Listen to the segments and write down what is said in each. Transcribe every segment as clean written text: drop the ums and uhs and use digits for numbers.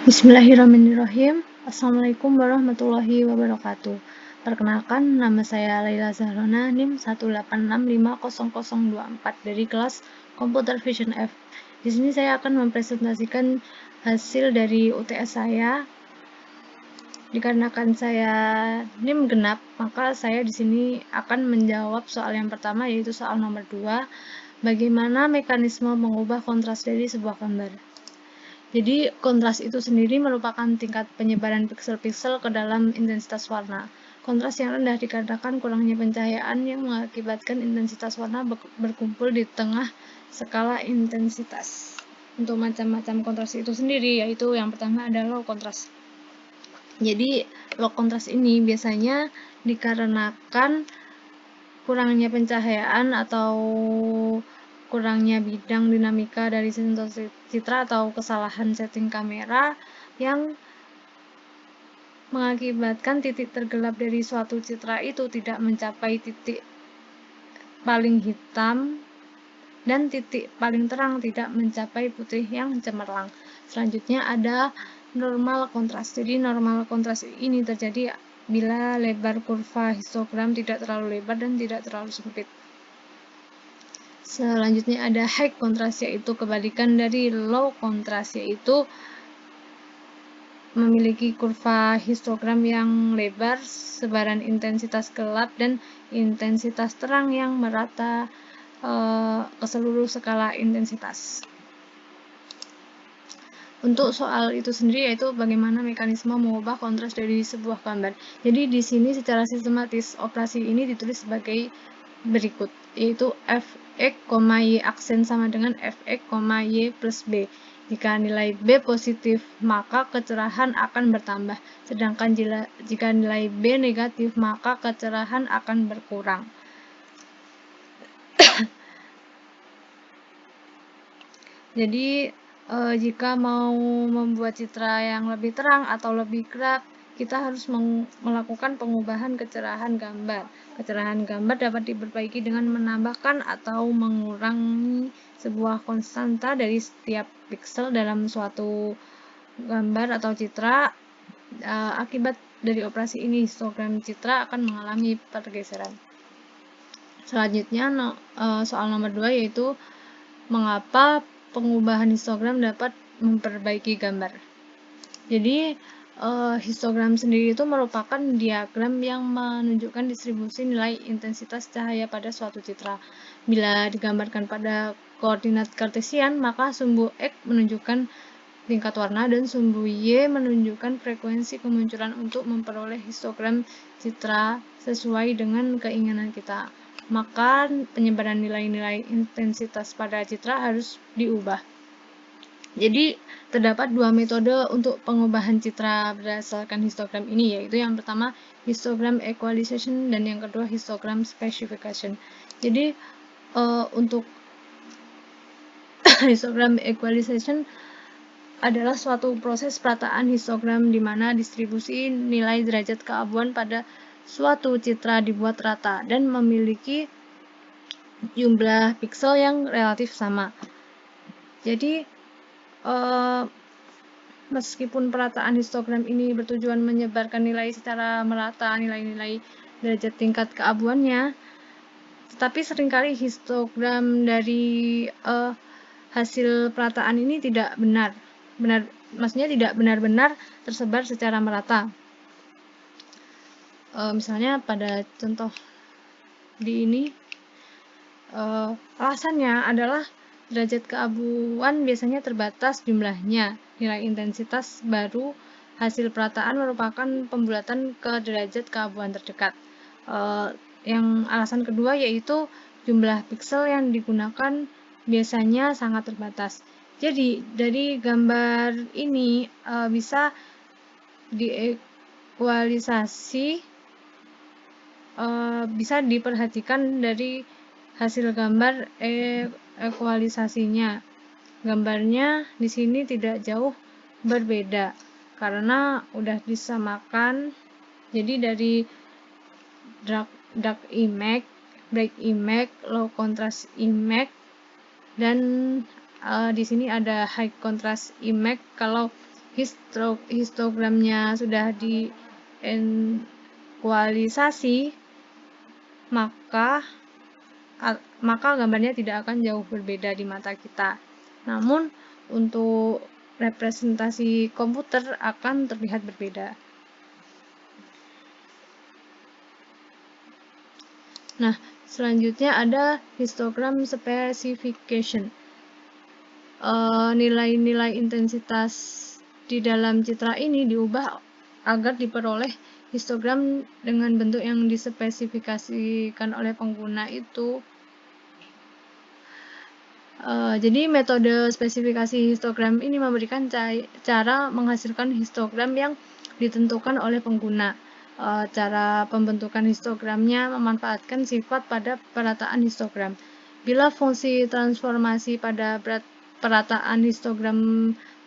Bismillahirrahmanirrahim. Assalamualaikum warahmatullahi wabarakatuh. Perkenalkan, nama saya Laila Zahrona, NIM 186500024 dari kelas Computer Vision F. Di sini saya akan mempresentasikan hasil dari UTS saya. Dikarenakan saya NIM genap, maka saya di sini akan menjawab soal yang pertama, yaitu soal nomor 2. Bagaimana mekanisme mengubah kontras dari sebuah gambar? Jadi, kontras itu sendiri merupakan tingkat penyebaran piksel-piksel ke dalam intensitas warna. Kontras yang rendah dikarenakan kurangnya pencahayaan yang mengakibatkan intensitas warna berkumpul di tengah skala intensitas. Untuk macam-macam kontras itu sendiri, yaitu yang pertama adalah low kontras. Jadi, low kontras ini biasanya dikarenakan kurangnya pencahayaan atau kurangnya bidang dinamika dari sensor citra atau kesalahan setting kamera yang mengakibatkan titik tergelap dari suatu citra itu tidak mencapai titik paling hitam dan titik paling terang tidak mencapai putih yang cemerlang. Selanjutnya ada normal kontras. Jadi normal kontras ini terjadi bila lebar kurva histogram tidak terlalu lebar dan tidak terlalu sempit. Selanjutnya ada high kontras, yaitu kebalikan dari low kontras, yaitu memiliki kurva histogram yang lebar, sebaran intensitas gelap dan intensitas terang yang merata ke seluruh skala intensitas. Untuk soal itu sendiri, yaitu bagaimana mekanisme mengubah kontras dari sebuah gambar. Jadi di sini secara sistematis operasi ini ditulis sebagai berikut, yaitu Fx, Y aksen sama dengan Fx, Y plus B. Jika nilai B positif, maka kecerahan akan bertambah, sedangkan jika nilai B negatif, maka kecerahan akan berkurang. Jadi, jika mau membuat citra yang lebih terang atau lebih gelap, kita harus melakukan pengubahan kecerahan gambar. Kecerahan gambar dapat diperbaiki dengan menambahkan atau mengurangi sebuah konstanta dari setiap piksel dalam suatu gambar atau citra. Akibat dari operasi ini, histogram citra akan mengalami pergeseran. Selanjutnya, soal nomor 2, yaitu mengapa pengubahan histogram dapat memperbaiki gambar. Jadi, histogram sendiri itu merupakan diagram yang menunjukkan distribusi nilai intensitas cahaya pada suatu citra. Bila digambarkan pada koordinat kartesian, maka sumbu X menunjukkan tingkat warna dan sumbu Y menunjukkan frekuensi kemunculan untuk memperoleh histogram citra sesuai dengan keinginan kita. Maka penyebaran nilai-nilai intensitas pada citra harus diubah. Jadi, terdapat dua metode untuk pengubahan citra berdasarkan histogram ini, yaitu yang pertama histogram equalization dan yang kedua histogram specification. Jadi, untuk histogram equalization adalah suatu proses perataan histogram di mana distribusi nilai derajat keabuan pada suatu citra dibuat rata dan memiliki jumlah piksel yang relatif sama. Jadi, meskipun perataan histogram ini bertujuan menyebarkan nilai secara merata, nilai-nilai derajat tingkat keabuannya, tetapi seringkali histogram dari hasil perataan ini tidak maksudnya tidak benar-benar tersebar secara merata. Misalnya pada contoh di ini, alasannya adalah derajat keabuan biasanya terbatas jumlahnya. Nilai intensitas baru hasil perataan merupakan pembulatan ke derajat keabuan terdekat. Yang alasan kedua yaitu jumlah piksel yang digunakan biasanya sangat terbatas. Jadi, dari gambar ini bisa diekualisasi, bisa diperhatikan dari hasil gambar ekualisasinya. Gambarnya di sini tidak jauh berbeda karena udah disamakan. Jadi dari dark image, bright image, low contrast image, dan di sini ada high contrast image. Kalau histogramnya sudah diekualisasi, maka gambarnya tidak akan jauh berbeda di mata kita. Namun untuk representasi komputer akan terlihat berbeda. Nah, selanjutnya ada histogram specification. Nilai-nilai intensitas di dalam citra ini diubah agar diperoleh histogram dengan bentuk yang dispesifikasikan oleh pengguna itu. Jadi metode spesifikasi histogram ini memberikan cara menghasilkan histogram yang ditentukan oleh pengguna. Cara pembentukan histogramnya memanfaatkan sifat pada perataan histogram. Bila fungsi transformasi pada perataan histogram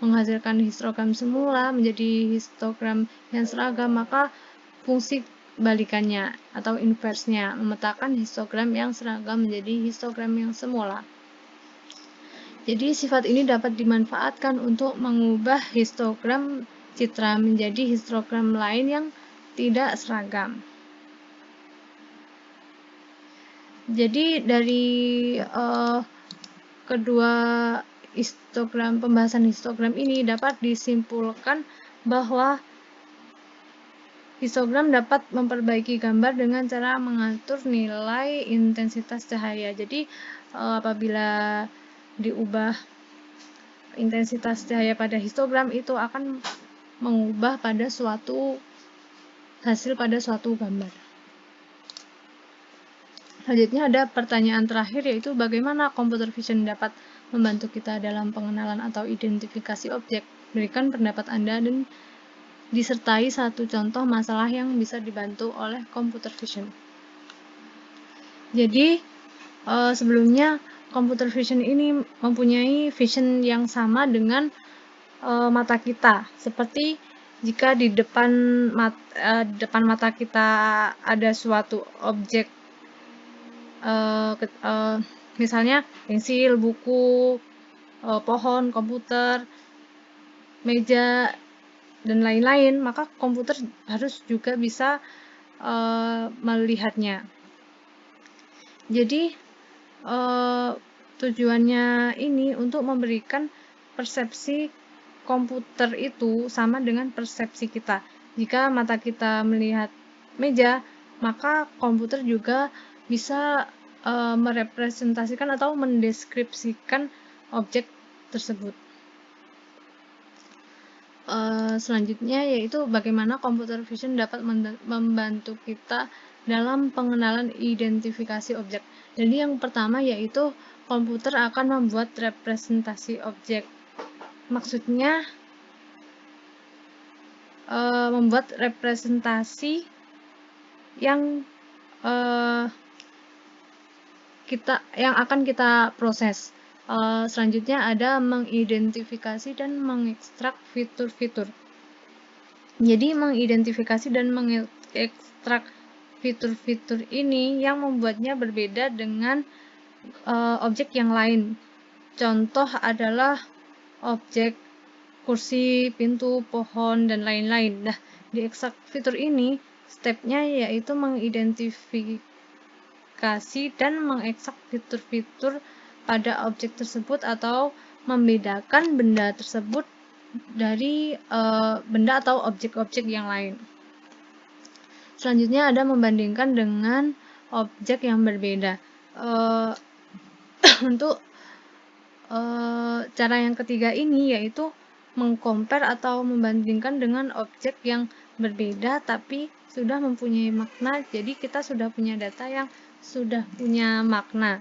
menghasilkan histogram semula menjadi histogram yang seragam, maka fungsi balikannya atau inversnya memetakan histogram yang seragam menjadi histogram yang semula. Jadi sifat ini dapat dimanfaatkan untuk mengubah histogram citra menjadi histogram lain yang tidak seragam. Jadi dari kedua pembahasan histogram ini dapat disimpulkan bahwa histogram dapat memperbaiki gambar dengan cara mengatur nilai intensitas cahaya. Jadi apabila diubah intensitas cahaya pada histogram, itu akan mengubah pada hasil pada suatu gambar. Selanjutnya ada pertanyaan terakhir, yaitu bagaimana computer vision dapat membantu kita dalam pengenalan atau identifikasi objek. Berikan pendapat Anda dan disertai satu contoh masalah yang bisa dibantu oleh computer vision. Jadi sebelumnya computer vision ini mempunyai vision yang sama dengan mata kita. Seperti jika di depan mata kita ada suatu objek, misalnya pensil, buku, pohon, komputer, meja, dan lain-lain, maka komputer harus juga bisa melihatnya. Jadi tujuannya ini untuk memberikan persepsi komputer itu sama dengan persepsi kita. Jika mata kita melihat meja, maka komputer juga bisa merepresentasikan atau mendeskripsikan objek tersebut. Selanjutnya yaitu bagaimana computer vision dapat membantu kita dalam pengenalan identifikasi objek. Jadi yang pertama yaitu komputer akan membuat representasi objek. Maksudnya membuat representasi yang akan kita proses. Selanjutnya ada mengidentifikasi dan mengekstrak fitur-fitur. Jadi mengidentifikasi dan mengekstrak fitur-fitur ini yang membuatnya berbeda dengan objek yang lain. Contoh adalah objek kursi, pintu, pohon, dan lain-lain. Nah, di ekstrak fitur ini stepnya yaitu mengidentifikasi dan mengekstrak fitur-fitur pada objek tersebut atau membedakan benda tersebut dari benda atau objek-objek yang lain. Selanjutnya ada membandingkan dengan objek yang berbeda. Untuk cara yang ketiga ini yaitu mengcompare atau membandingkan dengan objek yang berbeda tapi sudah mempunyai makna. Jadi kita sudah punya data yang sudah punya makna.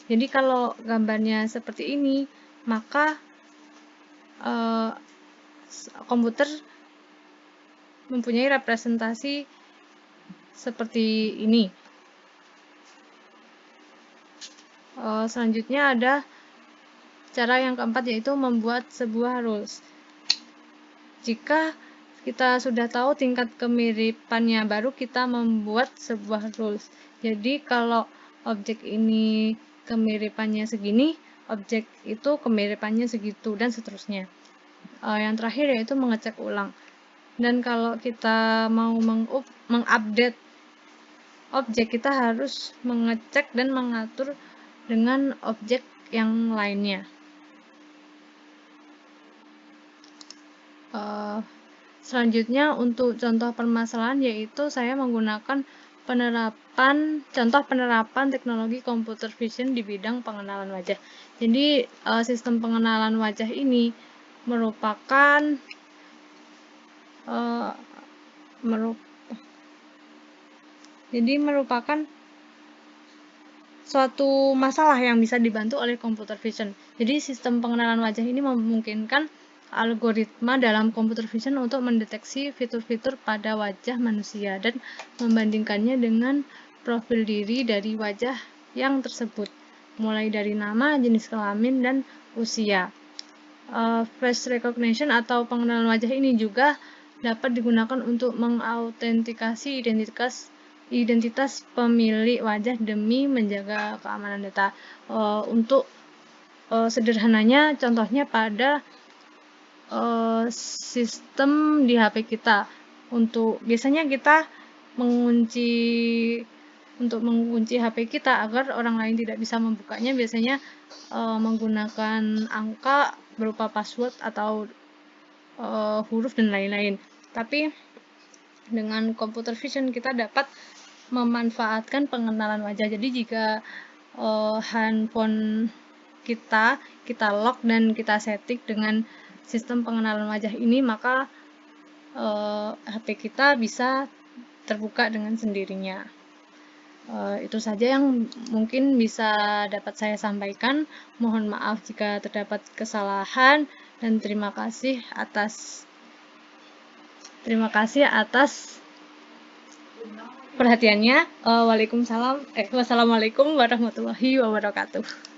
Jadi kalau gambarnya seperti ini, maka komputer mempunyai representasi seperti ini. Selanjutnya ada cara yang keempat yaitu membuat sebuah rules. Jika kita sudah tahu tingkat kemiripannya, baru kita membuat sebuah rules. Jadi kalau objek ini kemiripannya segini, objek itu kemiripannya segitu, dan seterusnya. Yang terakhir yaitu mengecek ulang. Dan kalau kita mau mengupdate objek, kita harus mengecek dan mengatur dengan objek yang lainnya. Selanjutnya untuk contoh permasalahan yaitu saya menggunakan contoh penerapan teknologi computer vision di bidang pengenalan wajah. Jadi sistem pengenalan wajah ini merupakan suatu masalah yang bisa dibantu oleh computer vision. Jadi sistem pengenalan wajah ini memungkinkan algoritma dalam computer vision untuk mendeteksi fitur-fitur pada wajah manusia dan membandingkannya dengan profil diri dari wajah yang tersebut, mulai dari nama, jenis kelamin, dan usia. Face recognition atau pengenalan wajah ini juga dapat digunakan untuk mengautentikasi identitas pemilik wajah demi menjaga keamanan data. Untuk sederhananya, contohnya pada sistem di HP kita. Biasanya kita mengunci HP kita agar orang lain tidak bisa membukanya, biasanya menggunakan angka berupa password atau huruf dan lain-lain. Tapi dengan computer vision kita dapat memanfaatkan pengenalan wajah. Jadi jika handphone kita lock dan kita setting dengan sistem pengenalan wajah ini, maka HP kita bisa terbuka dengan sendirinya. Itu saja yang mungkin bisa dapat saya sampaikan. Mohon maaf jika terdapat kesalahan dan terima kasih atas perhatiannya. Wassalamualaikum warahmatullahi wabarakatuh.